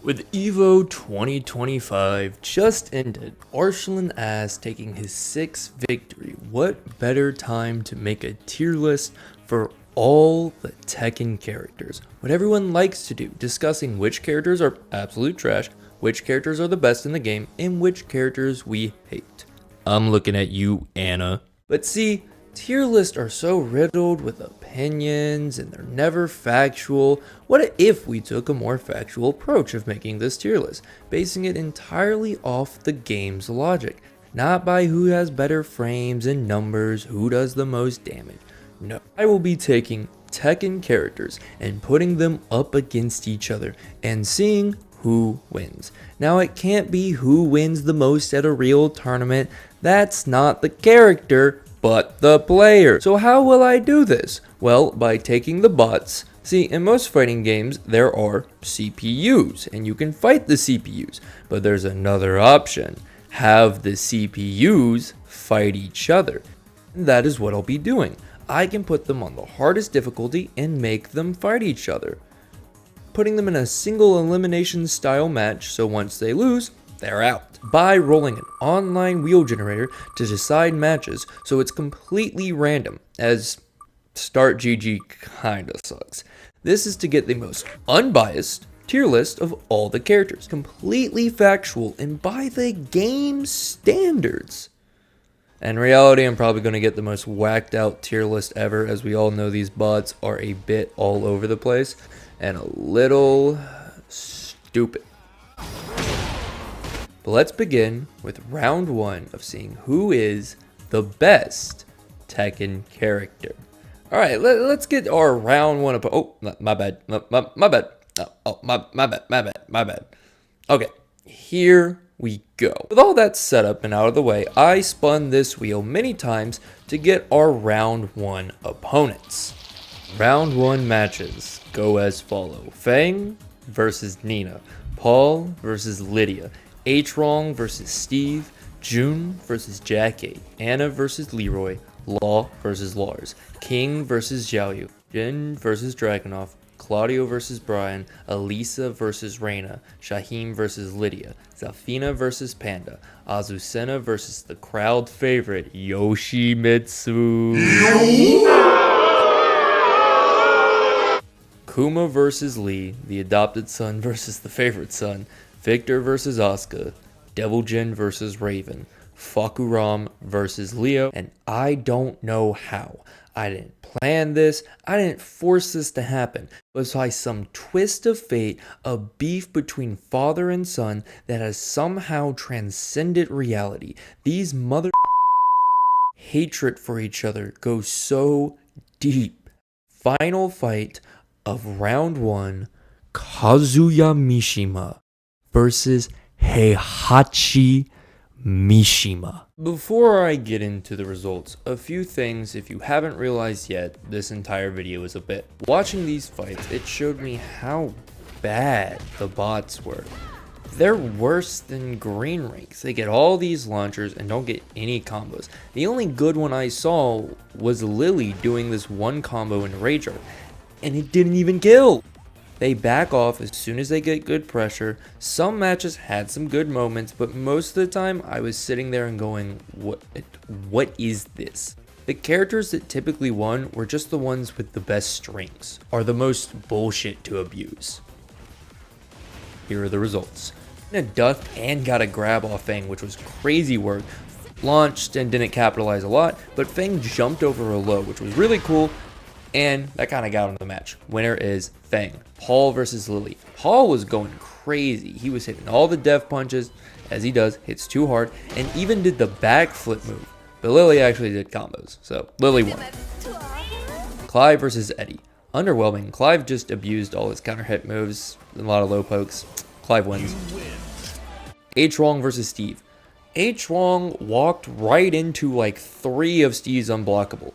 With EVO 2025 just ended, Arslan As taking his 6th victory, what better time to make a tier list for all the Tekken characters? What everyone likes to do, discussing which characters are absolute trash, which characters are the best in the game, and which characters we hate. I'm looking at you, Anna. But see, tier lists are so riddled with opinions and they're never factual. What if we took a more factual approach of making this tier list, basing it entirely off the game's logic, not by who has better frames and numbers, who does the most damage? No, I will be taking Tekken characters and putting them up against each other and seeing who wins. Now it can't be who wins the most at a real tournament. That's not the character, but the player. So how will I do this? Well, by taking the bots. See, in most fighting games, there are CPUs, and you can fight the CPUs. But there's another option. Have the CPUs fight each other. And that is what I'll be doing. I can put them on the hardest difficulty and make them fight each other, putting them in a single elimination style match, so once they lose, they're out. By rolling an online wheel generator to decide matches, so it's completely random, as Start GG kinda sucks. This is to get the most unbiased tier list of all the characters, completely factual and by the game standards. In reality, I'm probably going to get the most whacked out tier list ever, as we all know these bots are a bit all over the place and a little stupid. But let's begin with round 1 of seeing who is the best Tekken character. Alright, let's get our round 1 up. Oh, my bad. My bad. Oh, my bad. Okay, here we go. With all that set up and out of the way, I spun this wheel many times to get our round 1 opponents. Round 1 matches go as follow: Fang versus Nina, Paul versus Lydia, H-Wrong versus Steve, June versus Jackie, Anna versus Leroy, Law versus Lars, King versus Xiaoyu, Jin versus Dragunov, Claudio versus Brian, Elisa versus Reina, Shaheen versus Lydia, Zafina versus Panda, Azucena versus the crowd favorite Yoshimitsu, Kuma versus Lee, the adopted son versus the favorite son, Victor versus Asuka, Devil Jin versus Raven, Fakuram versus Leo, and I don't know how. I didn't plan this, I didn't force this to happen, but by some twist of fate, a beef between father and son that has somehow transcended reality. These mother hatred for each other goes so deep. Final fight of round 1, Kazuya Mishima versus Heihachi Mishima. Before I get into the results, a few things if you haven't realized yet, this entire video is a bit. Watching these fights, it showed me how bad the bots were. They're worse than green ranks. They get all these launchers and don't get any combos. The only good one I saw was Lily doing this one combo in Rage Art, and it didn't even kill. They back off as soon as they get good pressure. Some matches had some good moments, but most of the time I was sitting there and going, what is this? The characters that typically won were just the ones with the best strings, or the most bullshit to abuse. Here are the results. A ducked and got a grab off Fang, which was crazy work. Launched and didn't capitalize a lot, but Fang jumped over a low, which was really cool. And that kind of got him the match. Winner is Fang. Paul versus Lily. Paul was going crazy. He was hitting all the death punches, as he does, hits too hard, and even did the backflip move. But Lily actually did combos, so Lily won. Clive versus Eddie. Underwhelming. Clive just abused all his counter hit moves, a lot of low pokes. Clive wins. H-Wrong versus Steve. H-Wrong walked right into like 3 of Steve's unblockable.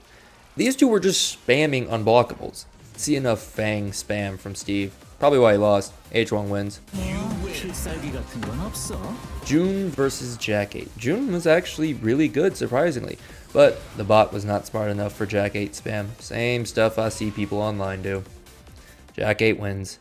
These two were just spamming unblockables. See enough Fang spam from Steve. Probably why he lost. H-Wong wins. June versus Jack 8. June was actually really good, surprisingly. But the bot was not smart enough for Jack 8 spam. Same stuff I see people online do. Jack 8 wins.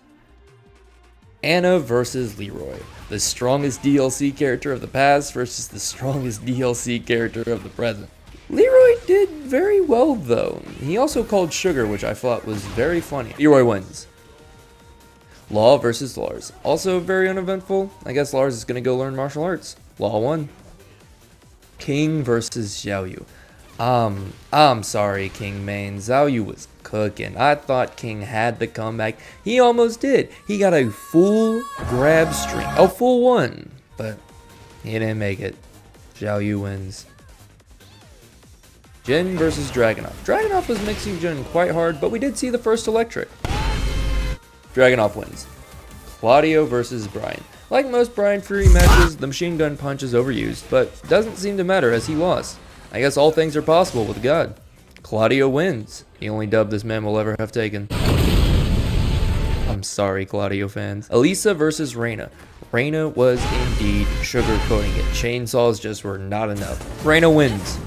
Anna versus Leroy. The strongest DLC character of the past versus the strongest DLC character of the present. Leroy did very well though. He also called Sugar, which I thought was very funny. Leroy wins. Law versus Lars. Also very uneventful. I guess Lars is gonna go learn martial arts. Law won. King versus Xiaoyu. I'm sorry, King Main. Xiaoyu was cooking. I thought King had the comeback. He almost did. He got a full grab streak. A full one. But he didn't make it. Xiaoyu wins. Jin versus Dragunov. Dragunov was mixing Jin quite hard, but we did see the first electric. Dragunov wins. Claudio versus Brian. Like most Brian Fury matches, the machine gun punch is overused, but doesn't seem to matter as he lost. I guess all things are possible with God. Claudio wins. The only dub this man will ever have taken. I'm sorry, Claudio fans. Elisa versus Reina. Reina was indeed sugarcoating it. Chainsaws just were not enough. Reina wins.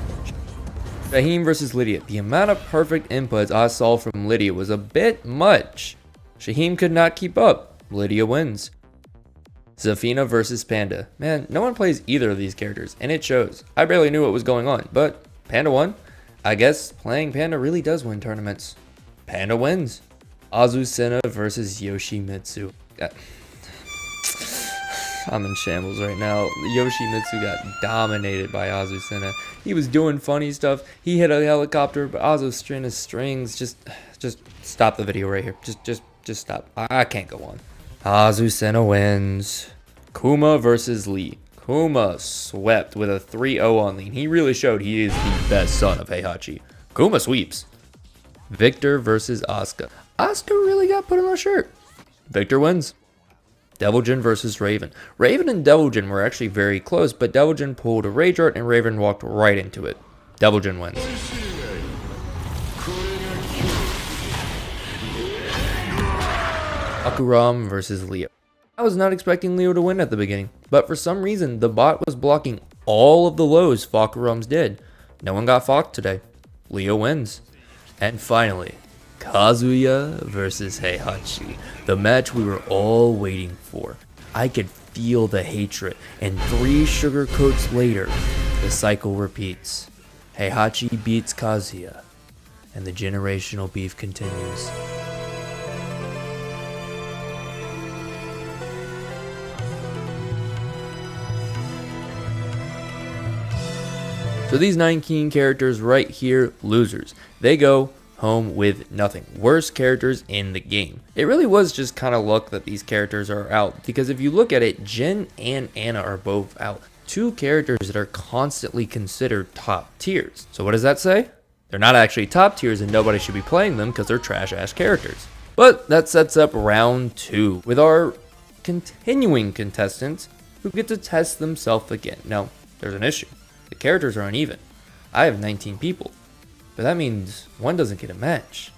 Shaheen versus Lydia. The amount of perfect inputs I saw from Lydia was a bit much. Shaheen could not keep up. Lydia wins. Zafina versus Panda. Man, no one plays either of these characters, and it shows. I barely knew what was going on, but Panda won. I guess playing Panda really does win tournaments. Panda wins. Azucena versus Yoshimitsu. I'm in shambles right now. Yoshimitsu got dominated by Azucena. He was doing funny stuff. He hit a helicopter, but Azucena's strings just stop the video right here. Just stop. I can't go on. Azucena wins. Kuma versus Lee. Kuma swept with a 3-0 on Lee. He really showed he is the best son of Heihachi. Kuma sweeps. Victor versus Asuka. Asuka really got put on a shirt. Victor wins. Deviljin versus Raven. Raven and Deviljin were actually very close, but Deviljin pulled a Rage Art and Raven walked right into it. Deviljin wins. Akuram versus Leo. I was not expecting Leo to win at the beginning, but for some reason the bot was blocking all of the lows Fakurams did. No one got fucked today. Leo wins. And finally, Kazuya versus Heihachi, the match we were all waiting for. I could feel the hatred, and 3 sugar coats later, the cycle repeats. Heihachi beats Kazuya, and the generational beef continues. So these 19 characters right here, losers. They go home with nothing. Worst characters in the game. It really was just kind of luck that these characters are out, because if you look at it, Jin and Anna are both out. 2 characters that are constantly considered top tiers. So what does that say? They're not actually top tiers and nobody should be playing them because they're trash ass characters. But that sets up round 2 with our continuing contestants who get to test themselves again. Now, there's an issue. The characters are uneven. I have 19 people, but that means one doesn't get a match.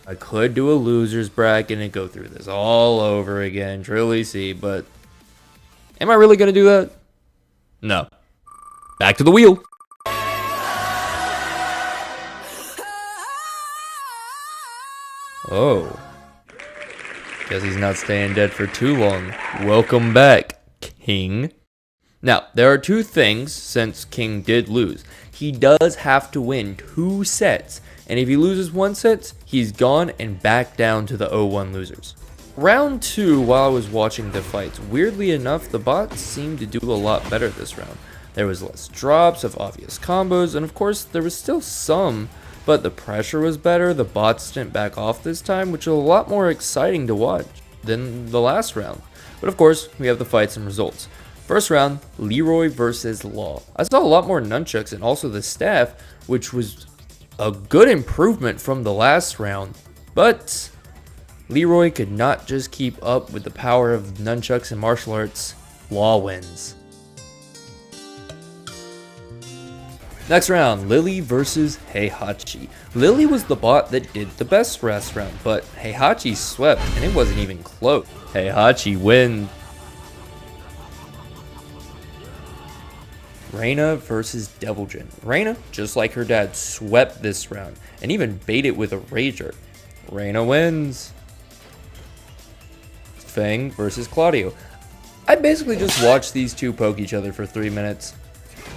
I could do a loser's bracket and go through this all over again, truly see, but am I really going to do that? No. Back to the wheel. Oh. Guess he's not staying dead for too long. Welcome back, King. Now, there are 2 things since King did lose. He does have to win 2 sets, and if he loses 1 set, he's gone and back down to the 0-1 losers. Round 2, while I was watching the fights, weirdly enough, the bots seemed to do a lot better this round. There was less drops of obvious combos, and of course, there was still some, but the pressure was better, the bots didn't back off this time, which was a lot more exciting to watch than the last round. But of course, we have the fights and results. First round, Leroy versus Law. I saw a lot more nunchucks and also the staff, which was a good improvement from the last round. But Leroy could not just keep up with the power of nunchucks and martial arts. Law wins. Next round, Lily versus Heihachi. Lily was the bot that did the best last round, but Heihachi swept and it wasn't even close. Heihachi wins. Reina versus Deviljin. Reina, just like her dad, swept this round and even baited with a Rage Art. Reina wins. Fang versus Claudio. I basically just watched these two poke each other for 3 minutes.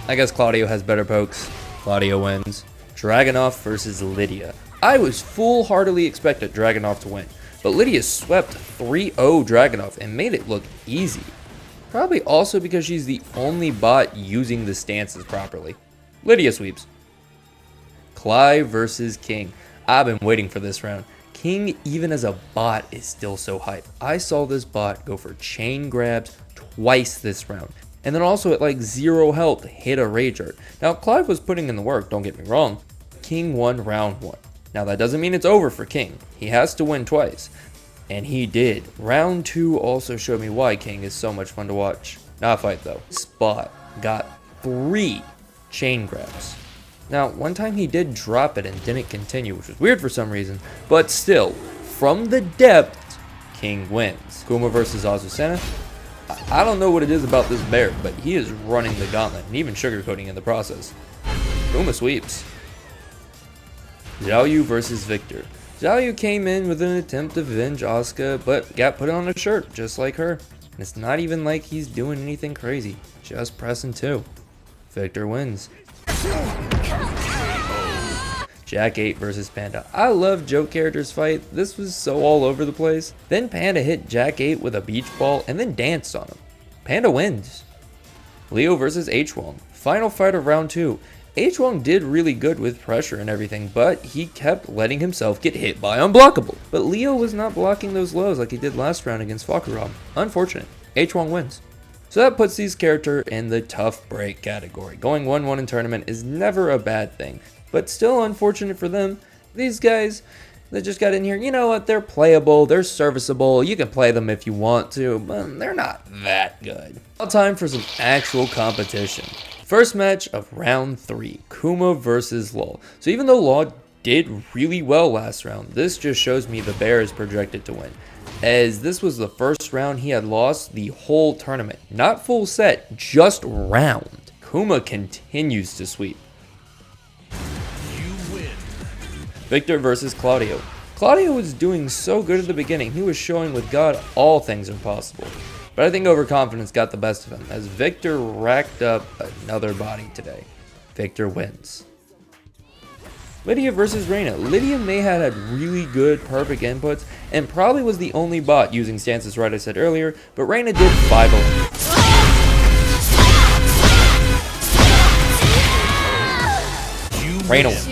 I guess Claudio has better pokes. Claudio wins. Dragunov versus Lydia. I was full-heartedly expected Dragunov to win, but Lydia swept 3-0 Dragunov and made it look easy. Probably also because she's the only bot using the stances properly. Lydia sweeps. Clive versus King. I've been waiting for this round. King, even as a bot, is still so hype. I saw this bot go for chain grabs twice this round. And then also at like 0 health, hit a rage art. Now, Clive was putting in the work, don't get me wrong. King won round 1. Now, that doesn't mean it's over for King. He has to win twice. And he did. Round 2 also showed me why King is so much fun to watch. Not a fight though. This bot got 3 chain grabs. Now, one time he did drop it and didn't continue, which was weird for some reason, but still, from the depth, King wins. Kuma versus Azucena. I don't know what it is about this bear, but he is running the gauntlet and even sugarcoating in the process. Kuma sweeps. Xiao Yu versus Victor. Xiao Yu came in with an attempt to avenge Asuka, but got put on a shirt, just like her. And it's not even like he's doing anything crazy, just pressing 2. Victor wins. Jack 8 versus Panda. I love joke characters fight. This was so all over the place. Then Panda hit Jack 8 with a beach ball and then danced on him. Panda wins. Leo versus H-Wong. Final fight of round 2. H-Wong did really good with pressure and everything, but he kept letting himself get hit by Unblockable. But Leo was not blocking those lows like he did last round against Fakuram. Unfortunate. H-Wong wins. So that puts these characters in the tough break category. Going 1-1 in tournament is never a bad thing, but still unfortunate for them. These guys that just got in here, you know what, they're playable, they're serviceable, you can play them if you want to, but they're not that good. Now time for some actual competition. First match of round 3, Kuma versus Law. So even though Law did really well last round, this just shows me the bear is projected to win, as this was the first round he had lost the whole tournament. Not full set, just round. Kuma continues to sweep. You win. Victor versus Claudio. Claudio was doing so good at the beginning. He was showing with God all things are possible. But I think overconfidence got the best of him, as Victor racked up another body today. Victor wins. Lydia versus Reina. Lydia may have had really good perfect inputs and probably was the only bot using stances right I said earlier, but Reina did 5-0. Reina wins.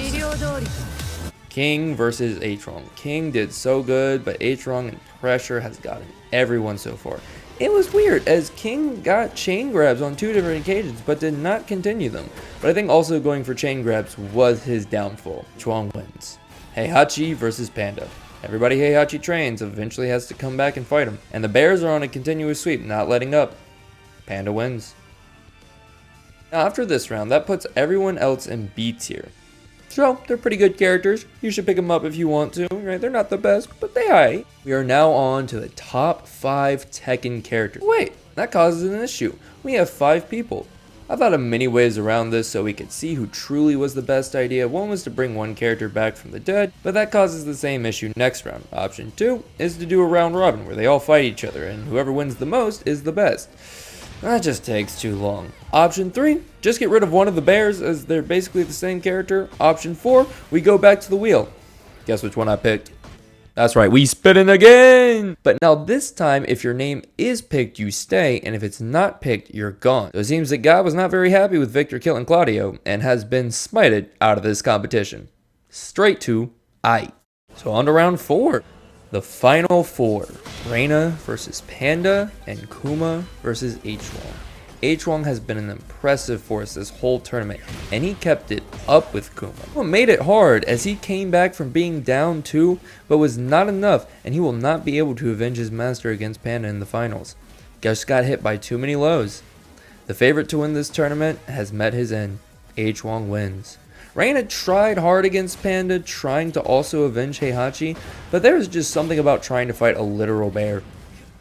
King versus H-Wong. King did so good, but H-Wong and pressure has gotten everyone so far. It was weird, as King got chain grabs on 2 different occasions, but did not continue them. But I think also going for chain grabs was his downfall. H-Wong wins. Heihachi versus Panda. Everybody Heihachi trains eventually has to come back and fight him. And the bears are on a continuous sweep, not letting up. Panda wins. Now after this round, that puts everyone else in B tier. So, they're pretty good characters. You should pick them up if you want to, right? They're not the best, but they aight. We are now on to the top 5 Tekken characters. Wait, that causes an issue. We have 5 people. I thought of many ways around this so we could see who truly was the best idea. One was to bring one character back from the dead, but that causes the same issue next round. Option 2 is to do a round robin where they all fight each other, and whoever wins the most is the best. That just takes too long. Option 3, just get rid of one of the bears as they're basically the same character. Option 4, we go back to the wheel. Guess which one I picked? That's right, we spinning again! But now this time, if your name is picked, you stay, and if it's not picked, you're gone. So it seems that God was not very happy with Victor killing Claudio, and has been smited out of this competition. Straight to I. So on to round 4. The final 4, Reina versus Panda and Kuma versus H-Wong. H-Wong has been an impressive force this whole tournament, and he kept it up with Kuma. Kuma made it hard as he came back from being down 2, but was not enough, and he will not be able to avenge his master against Panda in the finals. Just got hit by too many lows. The favorite to win this tournament has met his end. H-Wong wins. Reina tried hard against Panda, trying to also avenge Heihachi, but there is just something about trying to fight a literal bear.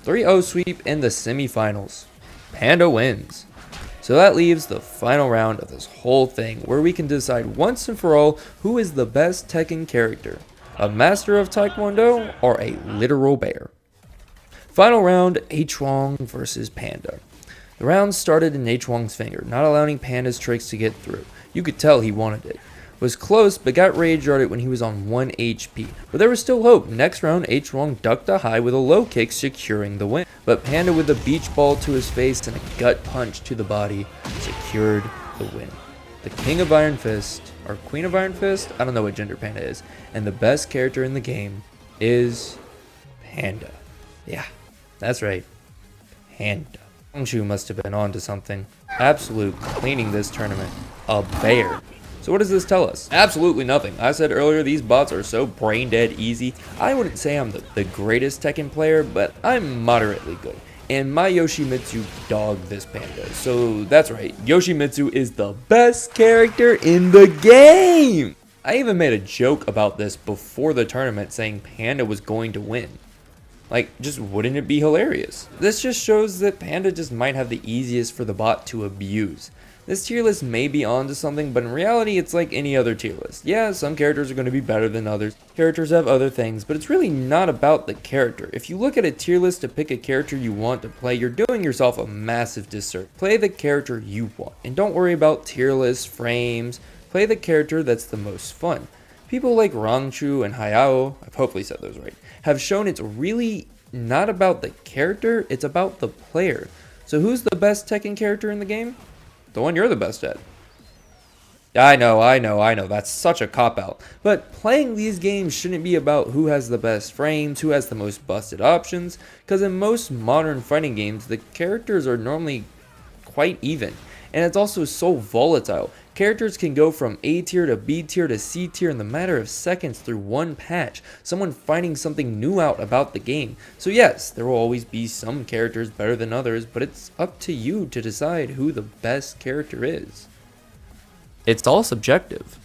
3-0 sweep in the semifinals. Panda wins. So that leaves the final round of this whole thing, where we can decide once and for all who is the best Tekken character, a master of Taekwondo or a literal bear. Final round, H-Wong versus Panda. The round started in H-Wong's finger, not allowing Panda's tricks to get through. You could tell he wanted it. Was close, but got rage guarded when he was on 1 HP. But there was still hope. Next round, H-Wong ducked a high with a low kick, securing the win. But Panda with a beach ball to his face and a gut punch to the body secured the win. The King of Iron Fist, or Queen of Iron Fist, I don't know what gender Panda is, and the best character in the game is Panda. Yeah, that's right, Panda. Hongshu must have been onto something. Absolute cleaning this tournament. A bear. So what does this tell us? Absolutely nothing. I said earlier these bots are so brain dead easy. I wouldn't say I'm the greatest Tekken player, but I'm moderately good. And my Yoshimitsu dogged this Panda. So that's right, Yoshimitsu is the best character in the game! I even made a joke about this before the tournament saying Panda was going to win. Like, just wouldn't it be hilarious? This just shows that Panda just might have the easiest for the bot to abuse. This tier list may be onto something, but in reality, it's like any other tier list. Yeah, some characters are going to be better than others. Characters have other things, but it's really not about the character. If you look at a tier list to pick a character you want to play, you're doing yourself a massive disservice. Play the character you want, and don't worry about tier lists, frames. Play the character that's the most fun. People like Rangchu and Hayao, I've hopefully said those right, have shown it's really not about the character, it's about the player. So who's the best Tekken character in the game? The one you're the best at. I know, that's such a cop-out. But playing these games shouldn't be about who has the best frames, who has the most busted options, because in most modern fighting games, the characters are normally quite even. And it's also so volatile. Characters can go from A tier to B tier to C tier in the matter of seconds through one patch, someone finding something new out about the game. So yes, there will always be some characters better than others, but it's up to you to decide who the best character is. It's all subjective.